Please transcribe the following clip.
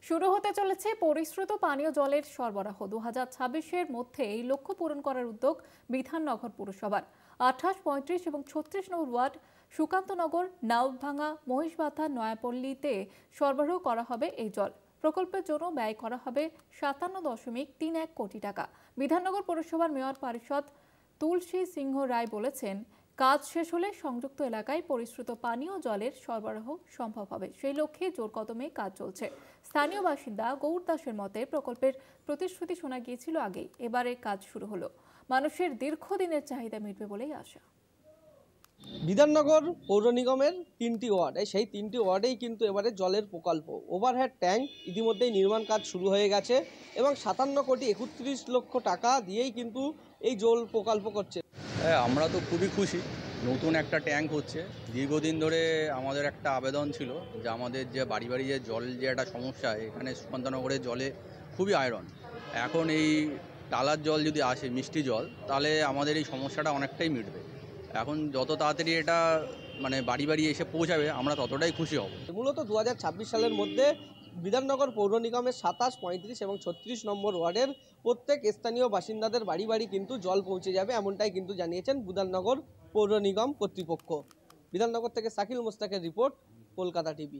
শুরু হতে চলেছে পরিশ্রুত পানীয় জলের সরবরাহ। 2026-এর মধ্যে এই লক্ষ্য পূরণ করার উদ্যোগ বিধাননগর পুরসভার। 28, 35 এবং 36 নম্বর ওয়ার্ড, সুকান্তনগর, নাউভাঙ্গা, মহিষবাথা, নয়াপল্লীতে সরবরাহ করা হবে এই জল। প্রকল্পের জন্য ব্যয় করা হবে 57.31 কোটি টাকা। বিধাননগর পৌরসভার মেয়র পারিষদ তুলসী সিংহ রায় বলেছেন, কাজ শেষ হলে সংযুক্ত এলাকায় পরিশ্রুত পানীয় জলের সরবরাহ সম্ভব হবে। সেই লক্ষ্যে জোর কদমে কাজ চলছে। স্থানীয় বাসিন্দা গৌর দাসের মতে, প্রকল্পের প্রতিশ্রুতি শোনা গিয়েছিল আগেই, এবারে কাজ শুরু হলো। মানুষের দীর্ঘদিনের চাহিদা মিটবে বলেই আশা। বিধাননগর পৌর নিগমের 3টি ওয়ার্ড, সেই 3টি ওয়ার্ডেই কিন্তু এবারে জলের প্রকল্প। ওভারহেড ট্যাঙ্ক ইতিমধ্যেই নির্মাণ কাজ শুরু হয়ে গেছে এবং 57.31 কোটি টাকা দিয়েই কিন্তু এই জল প্রকল্প করছে। হ্যাঁ, আমরা তো খুবই খুশি। নতুন একটা ট্যাঙ্ক হচ্ছে। দীর্ঘদিন ধরে আমাদের একটা আবেদন ছিল যে আমাদের যে বাড়ি বাড়ি যে জল যে একটা সমস্যা, এখানে সুকান্তনগরের জলে খুবই আয়রন। এখন এই টালার জল যদি আসে, মিষ্টি জল, তাহলে আমাদের এই সমস্যাটা অনেকটাই মিটবে। এখন যত তাড়াতাড়ি এটা বাড়ি বাড়ি এসে পৌঁছাবে, আমরা ততটাই খুশি হব। মূলত 2026 সালের মধ্যে বিধাননগর পৌর নিগমের 27, 35 এবং 36 নম্বর ওয়ার্ডের প্রত্যেক স্থানীয় বাসিন্দাদের বাড়ি বাড়ি কিন্তু জল পৌঁছে যাবে, এমনটাই কিন্তু জানিয়েছেন বিধাননগর পৌর নিগম কর্তৃপক্ষ। বিধাননগর থেকে শাকিল মোস্তাকের রিপোর্ট, কলকাতা টিভি।